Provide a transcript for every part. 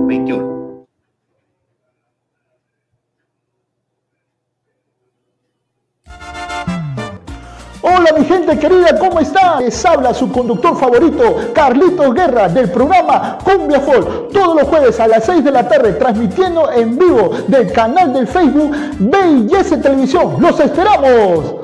21. Hola mi gente querida, ¿cómo está? Les habla su conductor favorito, Carlitos Guerra, del programa Cumbia Folk, todos los jueves a las 6 de la tarde, transmitiendo en vivo del canal del Facebook VIS Televisión. ¡Los esperamos!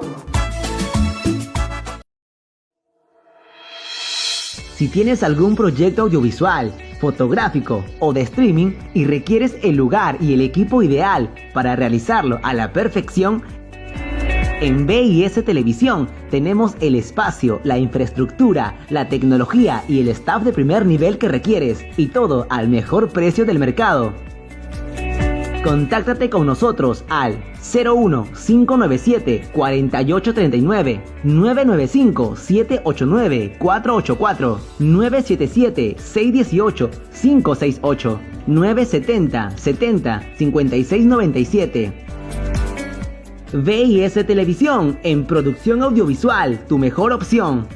Si tienes algún proyecto audiovisual, fotográfico o de streaming y requieres el lugar y el equipo ideal para realizarlo a la perfección, en VIS Televisión tenemos el espacio, la infraestructura, la tecnología y el staff de primer nivel que requieres, y todo al mejor precio del mercado. Contáctate con nosotros al 01-597-4839, 995-789-484, 977-618-568, 970-70-5697. VIS Televisión, en producción audiovisual, tu mejor opción.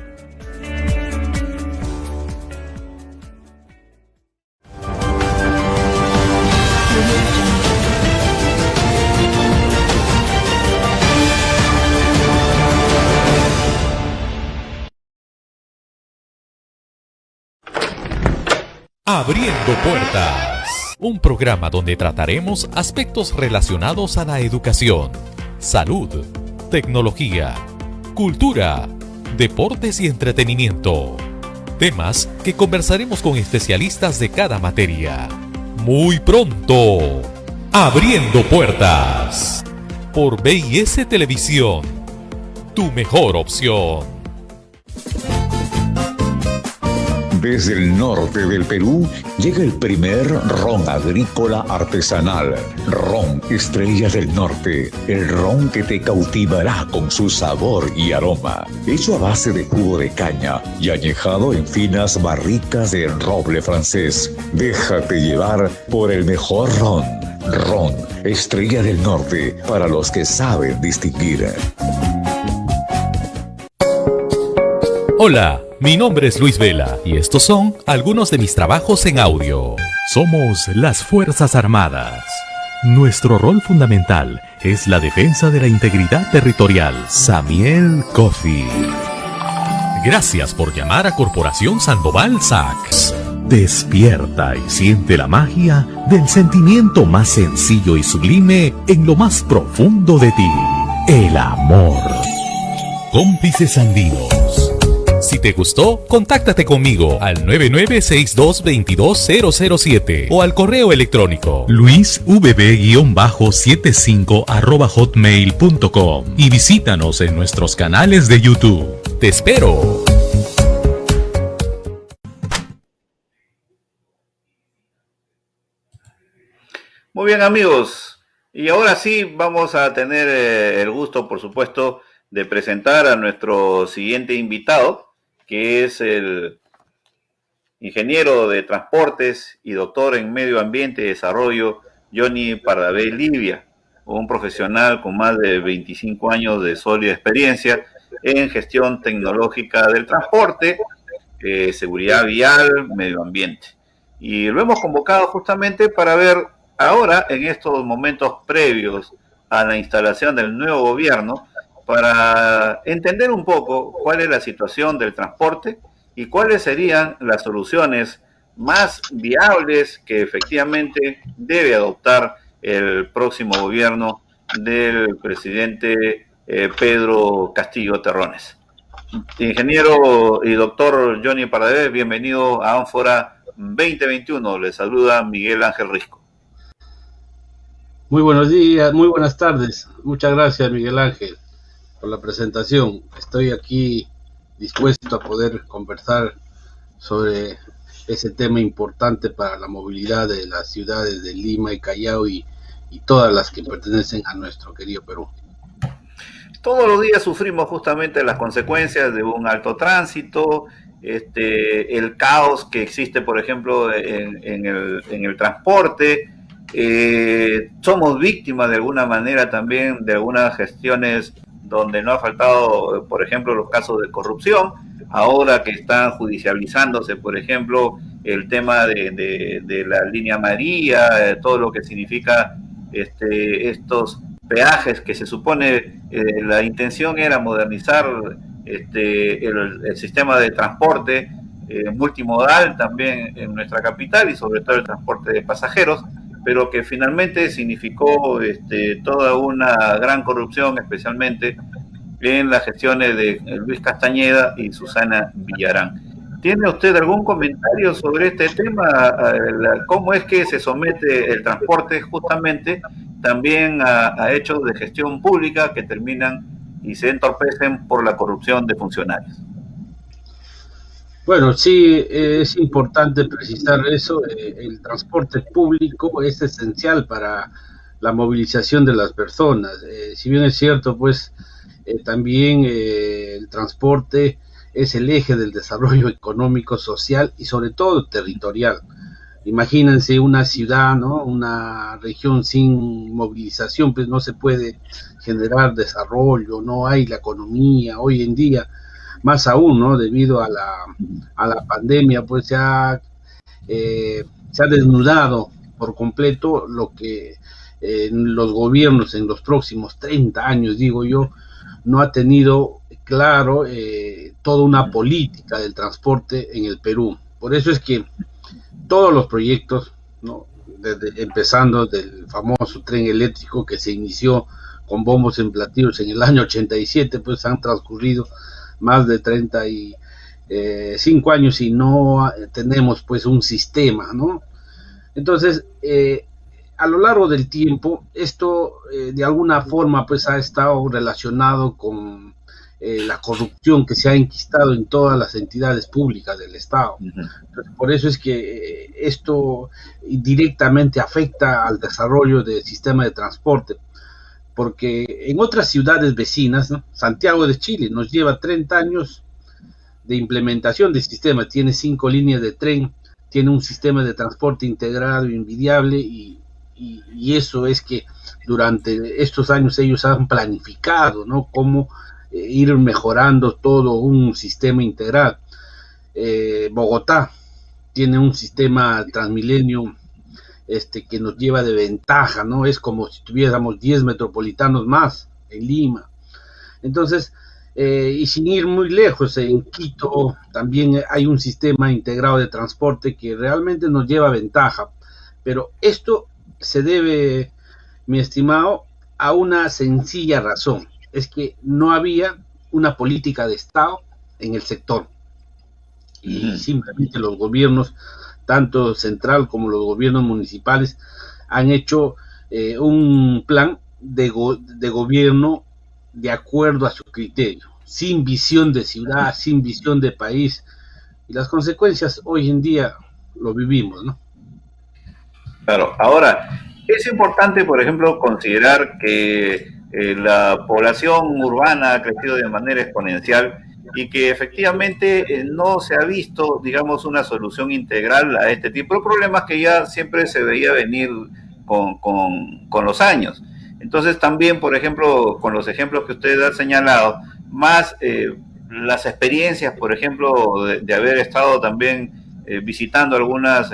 Abriendo Puertas, un programa donde trataremos aspectos relacionados a la educación, salud, tecnología, cultura, deportes y entretenimiento. Temas que conversaremos con especialistas de cada materia. Muy pronto, Abriendo Puertas, por VIS Televisión, tu mejor opción. Desde el norte del Perú llega el primer ron agrícola artesanal, Ron Estrella del Norte, el ron que te cautivará con su sabor y aroma, hecho a base de jugo de caña y añejado en finas barricas de roble francés. Déjate llevar por el mejor ron, Ron Estrella del Norte, para los que saben distinguir. Hola, mi nombre es Luis Vela y estos son algunos de mis trabajos en audio. Somos las Fuerzas Armadas. Nuestro rol fundamental es la defensa de la integridad territorial. Samiel Coffee. Gracias por llamar a Corporación Sandoval Sachs. Despierta y siente la magia del sentimiento más sencillo y sublime en lo más profundo de ti: el amor. Cómplices Andinos. Si te gustó, contáctate conmigo al 9962-22007 o al correo electrónico luisvb-75@hotmail.com y visítanos en nuestros canales de YouTube. ¡Te espero! Muy bien, amigos, y ahora sí vamos a tener el gusto, por supuesto, de presentar a nuestro siguiente invitado, que es el ingeniero de transportes y doctor en medio ambiente y desarrollo, Johnny Pardavé Livia, un profesional con más de 25 años de sólida experiencia en gestión tecnológica del transporte, seguridad vial, medio ambiente. Y lo hemos convocado justamente para ver ahora, en estos momentos previos a la instalación del nuevo gobierno, para entender un poco cuál es la situación del transporte y cuáles serían las soluciones más viables que efectivamente debe adoptar el próximo gobierno del presidente Pedro Castillo Terrones. Ingeniero y doctor Johnny Pardavé, bienvenido a Ánfora 2021. Le saluda Miguel Ángel Risco. Muy buenos días, muy buenas tardes. Muchas gracias, Miguel Ángel, por la presentación. Estoy aquí dispuesto a poder conversar sobre ese tema importante para la movilidad de las ciudades de Lima y Callao y todas las que pertenecen a nuestro querido Perú. Todos los días sufrimos justamente las consecuencias de un alto tránsito, el caos que existe, por ejemplo, en el transporte. Somos víctimas de alguna manera también de algunas gestiones donde no ha faltado, por ejemplo, los casos de corrupción, ahora que están judicializándose, por ejemplo, el tema de la línea María, todo lo que significa estos peajes que se supone la intención era modernizar el sistema de transporte multimodal también en nuestra capital y sobre todo el transporte de pasajeros, pero que finalmente significó toda una gran corrupción, especialmente en las gestiones de Luis Castañeda y Susana Villarán. ¿Tiene usted algún comentario sobre este tema? ¿Cómo es que se somete el transporte justamente también a hechos de gestión pública que terminan y se entorpecen por la corrupción de funcionarios? Bueno, sí, es importante precisar eso. El transporte público es esencial para la movilización de las personas. Si bien es cierto, pues también el transporte es el eje del desarrollo económico, social y sobre todo territorial. Imagínense una ciudad, ¿no? Una región sin movilización, pues no se puede generar desarrollo, no hay la economía hoy en día, más aún, ¿no? Debido a la pandemia, pues se ha desnudado por completo lo que los gobiernos en los próximos 30 años, digo yo, no ha tenido claro toda una política del transporte en el Perú. Por eso es que todos los proyectos, ¿no? Empezando del famoso tren eléctrico que se inició con bombos en platillos en el año 87, pues han transcurrido más de 35 años y no tenemos pues un sistema, ¿no? Entonces, a lo largo del tiempo, esto de alguna forma pues ha estado relacionado con la corrupción que se ha enquistado en todas las entidades públicas del Estado. Entonces, por eso es que esto directamente afecta al desarrollo del sistema de transporte, porque en otras ciudades vecinas, ¿no? Santiago de Chile nos lleva 30 años de implementación del sistema, tiene 5 líneas de tren, tiene un sistema de transporte integrado y envidiable, y eso es que durante estos años ellos han planificado, ¿no? Cómo ir mejorando todo un sistema integral. Bogotá tiene un sistema Transmilenio que nos lleva de ventaja, ¿no? Es como si tuviéramos 10 metropolitanos más en Lima. Entonces, y sin ir muy lejos, en Quito también hay un sistema integrado de transporte que realmente nos lleva ventaja, pero esto se debe, mi estimado, a una sencilla razón, es que no había una política de Estado en el sector, y simplemente los gobiernos, tanto central como los gobiernos municipales, han hecho un plan de gobierno de acuerdo a su criterio, sin visión de ciudad, sin visión de país, y las consecuencias hoy en día lo vivimos, ¿no? Claro, ahora, es importante, por ejemplo, considerar que la población urbana ha crecido de manera exponencial y que efectivamente no se ha visto, digamos, una solución integral a este tipo de problemas que ya siempre se veía venir con los años. Entonces también, por ejemplo, con los ejemplos que usted ha señalado, más las experiencias, por ejemplo, de haber estado también visitando algunas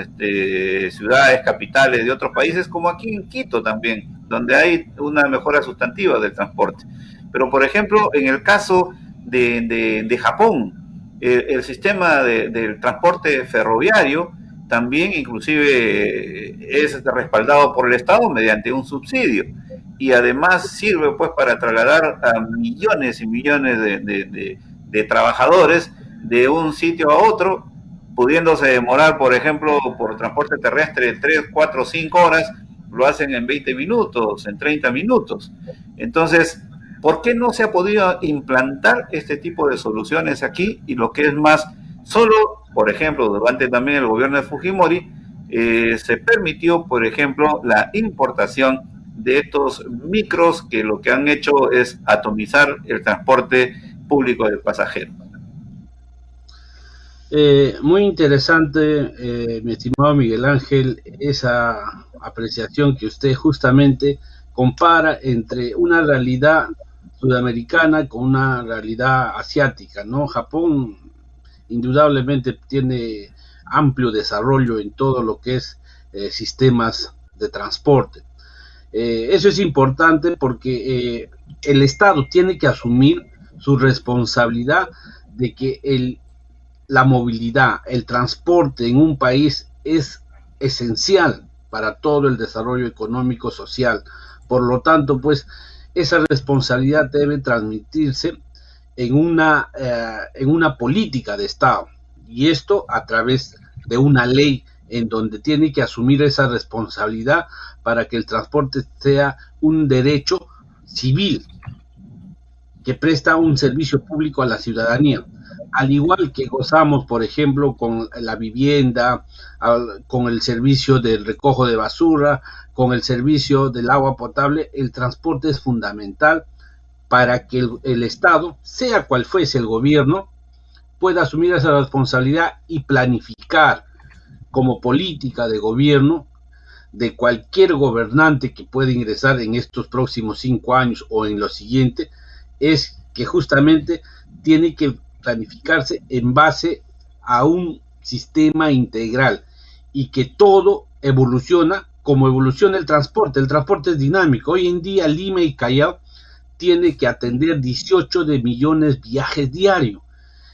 ciudades, capitales de otros países, como aquí en Quito también, donde hay una mejora sustantiva del transporte. Pero, por ejemplo, en el caso de Japón, el sistema del transporte ferroviario también inclusive es respaldado por el Estado mediante un subsidio, y además sirve pues para trasladar a millones y millones de trabajadores de un sitio a otro, pudiéndose demorar, por ejemplo, por transporte terrestre 3, 4, 5 horas, lo hacen en 20 minutos, en 30 minutos. Entonces, ¿por qué no se ha podido implantar este tipo de soluciones aquí? Y lo que es más, solo, por ejemplo, durante también el gobierno de Fujimori, se permitió, por ejemplo, la importación de estos micros que lo que han hecho es atomizar el transporte público de pasajeros. Muy interesante, mi estimado Miguel Ángel, esa apreciación que usted justamente compara entre una realidad sudamericana con una realidad asiática, ¿no? Japón indudablemente tiene amplio desarrollo en todo lo que es sistemas de transporte. Eso es importante porque el Estado tiene que asumir su responsabilidad de que la movilidad, el transporte en un país es esencial para todo el desarrollo económico, social. Por lo tanto, pues, esa responsabilidad debe transmitirse en una política de Estado, y esto a través de una ley en donde tiene que asumir esa responsabilidad para que el transporte sea un derecho civil que presta un servicio público a la ciudadanía, al igual que gozamos, por ejemplo, con la vivienda, con el servicio del recojo de basura, con el servicio del agua potable. El transporte es fundamental para que el Estado, sea cual fuese el gobierno, pueda asumir esa responsabilidad y planificar como política de gobierno de cualquier gobernante que pueda ingresar en estos próximos 5 años o en los siguientes, es que justamente tiene que planificarse en base a un sistema integral y que todo evoluciona como evoluciona el transporte. El transporte es dinámico. Hoy en día Lima y Callao tiene que atender 18 de millones de viajes diarios,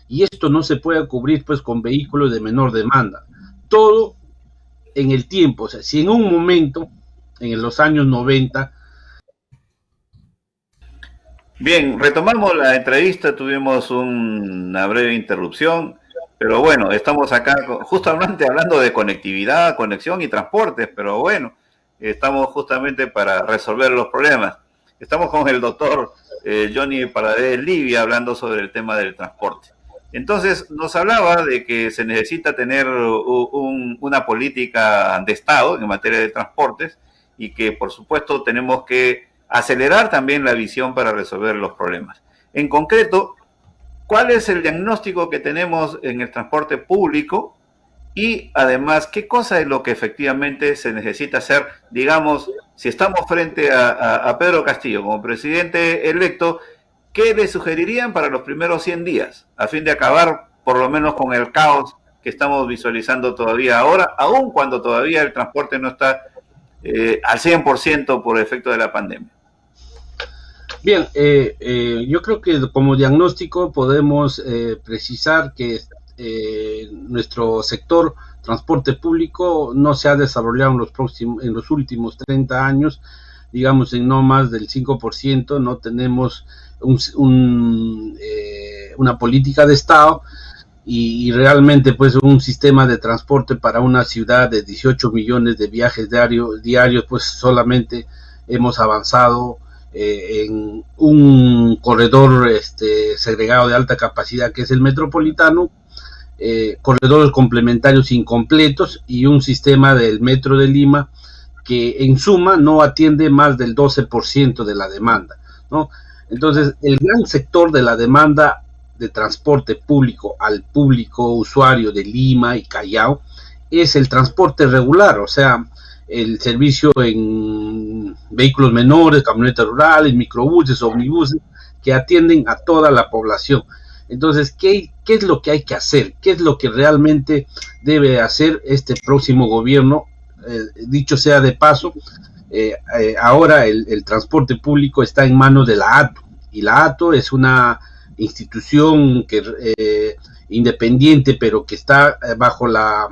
y esto no se puede cubrir pues con vehículos de menor demanda. Todo en el tiempo. O sea, si en un momento, en los años 90... Bien, retomamos la entrevista, tuvimos una breve interrupción, pero bueno, estamos acá justamente hablando de conectividad, conexión y transportes, pero bueno, estamos justamente para resolver los problemas. Estamos con el doctor Johnny Paradés Livia hablando sobre el tema del transporte. Entonces, nos hablaba de que se necesita tener una política de Estado en materia de transportes y que, por supuesto, tenemos que acelerar también la visión para resolver los problemas. En concreto, ¿cuál es el diagnóstico que tenemos en el transporte público? Y además, ¿qué cosa es lo que efectivamente se necesita hacer? Digamos, si estamos frente a Pedro Castillo como presidente electo, ¿qué le sugerirían para los primeros 100 días? A fin de acabar por lo menos con el caos que estamos visualizando todavía ahora, aun cuando todavía el transporte no está al 100% por efecto de la pandemia. Bien, yo creo que como diagnóstico podemos precisar que nuestro sector transporte público no se ha desarrollado en los últimos 30 años, digamos en no más del 5%, no tenemos una política de Estado y realmente pues un sistema de transporte para una ciudad de 18 millones de viajes diarios, pues solamente hemos avanzado en un corredor segregado de alta capacidad que es el metropolitano, corredores complementarios incompletos y un sistema del metro de Lima que en suma no atiende más del 12% de la demanda, ¿no? Entonces, el gran sector de la demanda de transporte público al público usuario de Lima y Callao es el transporte regular, o sea, el servicio en vehículos menores, camionetas rurales, microbuses, omnibuses, que atienden a toda la población. Entonces, ¿qué es lo que hay que hacer? ¿Qué es lo que realmente debe hacer este próximo gobierno? Dicho sea de paso, ahora el transporte público está en manos de la ATO, y la ATO es una institución independiente, pero que está bajo la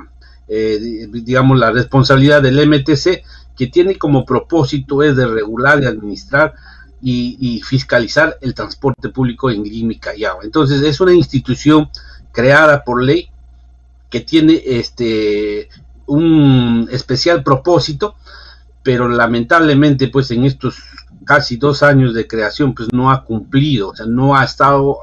responsabilidad del MTC, que tiene como propósito es de regular y administrar y fiscalizar el transporte público en Lima y Callao. Entonces es una institución creada por ley que tiene un especial propósito, pero lamentablemente pues en estos casi 2 años de creación pues no ha cumplido, o sea, no ha estado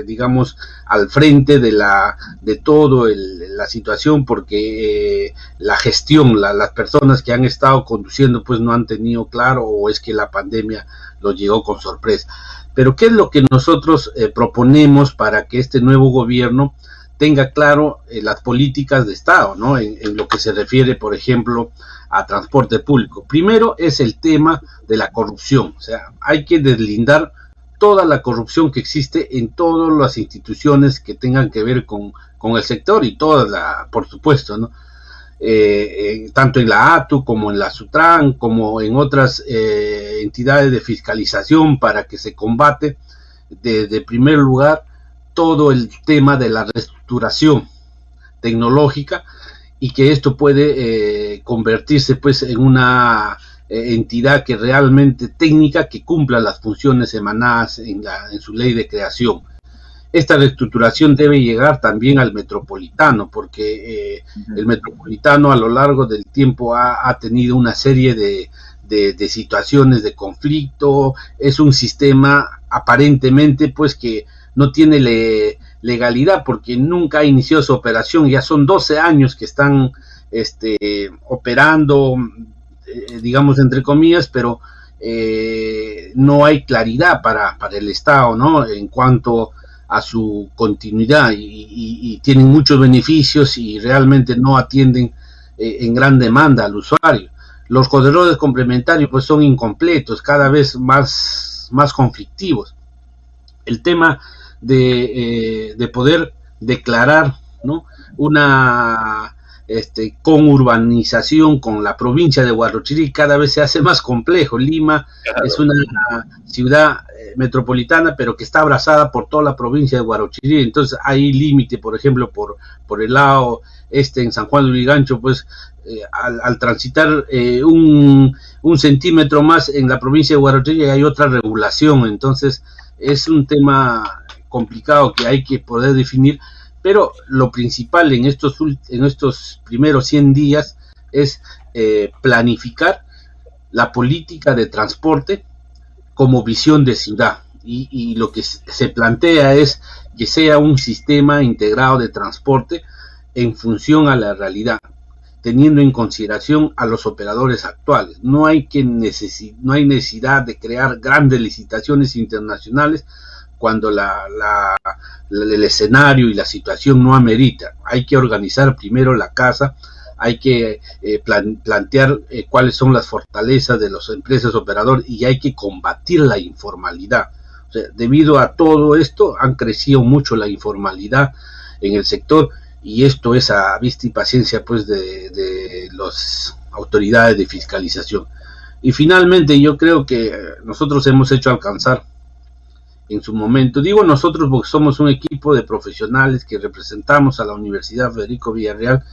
digamos al frente de todo la situación, porque la gestión, las personas que han estado conduciendo pues no han tenido claro, o es que la pandemia los llegó con sorpresa. Pero ¿qué es lo que nosotros proponemos para que este nuevo gobierno tenga claro las políticas de Estado, ¿no? En lo que se refiere, por ejemplo, a transporte público? Primero es el tema de la corrupción, o sea, hay que deslindar toda la corrupción que existe en todas las instituciones que tengan que ver con el sector y toda por supuesto, ¿no? Tanto en la ATU como en la SUTRAN, como en otras entidades de fiscalización, para que se combate de primer lugar todo el tema de la reestructuración tecnológica, y que esto puede convertirse pues en una entidad que realmente técnica, que cumpla las funciones emanadas en su ley de creación. Esta reestructuración debe llegar también al metropolitano, porque el metropolitano a lo largo del tiempo ha tenido una serie de situaciones de conflicto. Es un sistema aparentemente pues que no tiene legalidad, porque nunca ha iniciado su operación. Ya son 12 años que están operando, digamos entre comillas, pero no hay claridad para el Estado, ¿no?, en cuanto a su continuidad, y tienen muchos beneficios y realmente no atienden en gran demanda al usuario. Los corredores complementarios pues son incompletos, cada vez más conflictivos. El tema de poder declarar, ¿no?, una conurbanización con la provincia de Huarochirí cada vez se hace más complejo. Lima es una ciudad metropolitana, pero que está abrazada por toda la provincia de Huarochirí. Entonces hay límite, por ejemplo, por el lado en San Juan de Lurigancho, pues al transitar un centímetro más en la provincia de Huarochirí hay otra regulación. Entonces es un tema complicado que hay que poder definir, pero lo principal en estos primeros 100 días es planificar la política de transporte como visión de ciudad, y lo que se plantea es que sea un sistema integrado de transporte en función a la realidad, teniendo en consideración a los operadores actuales. No hay necesidad de crear grandes licitaciones internacionales cuando el escenario y la situación no amerita. Hay que organizar primero la casa, hay que plantear cuáles son las fortalezas de las empresas operadoras, y hay que combatir la informalidad. O sea, debido a todo esto han crecido mucho la informalidad en el sector, y esto es a vista y paciencia pues de las autoridades de fiscalización. Y finalmente yo creo que nosotros hemos hecho alcanzar en su momento, digo nosotros porque somos un equipo de profesionales que representamos a la Universidad Federico Villarreal,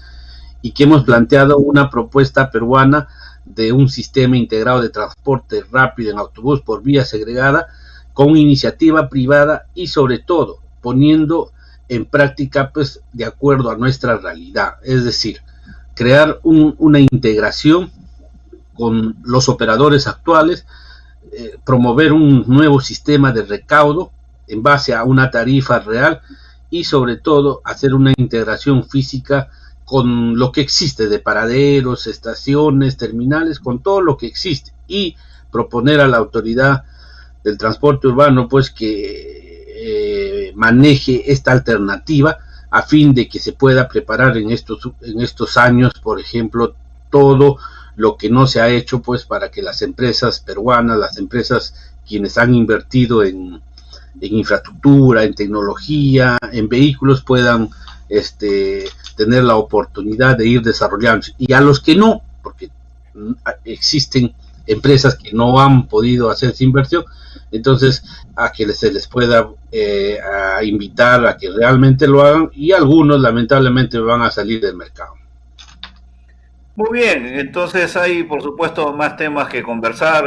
y que hemos planteado una propuesta peruana de un sistema integrado de transporte rápido en autobús por vía segregada, con iniciativa privada, y sobre todo poniendo en práctica pues de acuerdo a nuestra realidad, es decir, crear una integración con los operadores actuales, promover un nuevo sistema de recaudo en base a una tarifa real, y sobre todo hacer una integración física con lo que existe de paraderos, estaciones, terminales, con todo lo que existe, y proponer a la autoridad del transporte urbano pues que maneje esta alternativa, a fin de que se pueda preparar en estos años, por ejemplo, todo lo que no se ha hecho pues para que las empresas peruanas, las empresas quienes han invertido en infraestructura, en tecnología, en vehículos, puedan tener la oportunidad de ir desarrollándose, y a los que no, porque existen empresas que no han podido hacer esa inversión, entonces a que se les pueda a invitar a que realmente lo hagan, y algunos lamentablemente van a salir del mercado. Muy bien, entonces hay por supuesto más temas que conversar,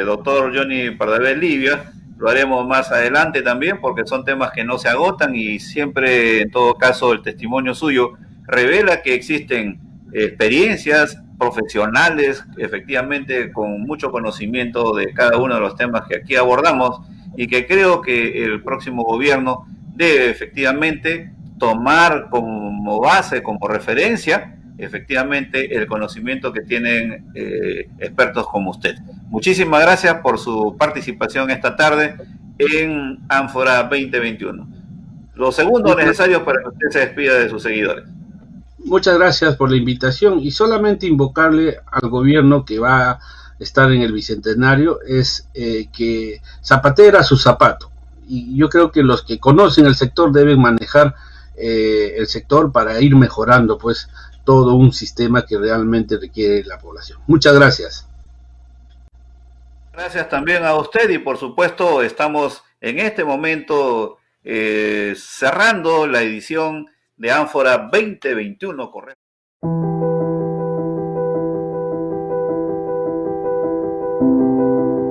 doctor Johnny Pardavé Livia. Lo haremos más adelante también, porque son temas que no se agotan, y siempre, en todo caso, el testimonio suyo revela que existen experiencias profesionales, efectivamente, con mucho conocimiento de cada uno de los temas que aquí abordamos, y que creo que el próximo gobierno debe efectivamente tomar como base, como referencia, efectivamente el conocimiento que tienen expertos como usted. Muchísimas gracias por su participación esta tarde en Ánfora 2021. Lo segundo necesario para que usted se despida de sus seguidores. Muchas gracias por la invitación, y solamente invocarle al gobierno que va estar en el Bicentenario es que zapatera su zapato. Y yo creo que los que conocen el sector deben manejar el sector para ir mejorando pues todo un sistema que realmente requiere la población. Muchas gracias. Gracias también a usted y por supuesto estamos en este momento cerrando la edición de Ánfora 2021, correcto.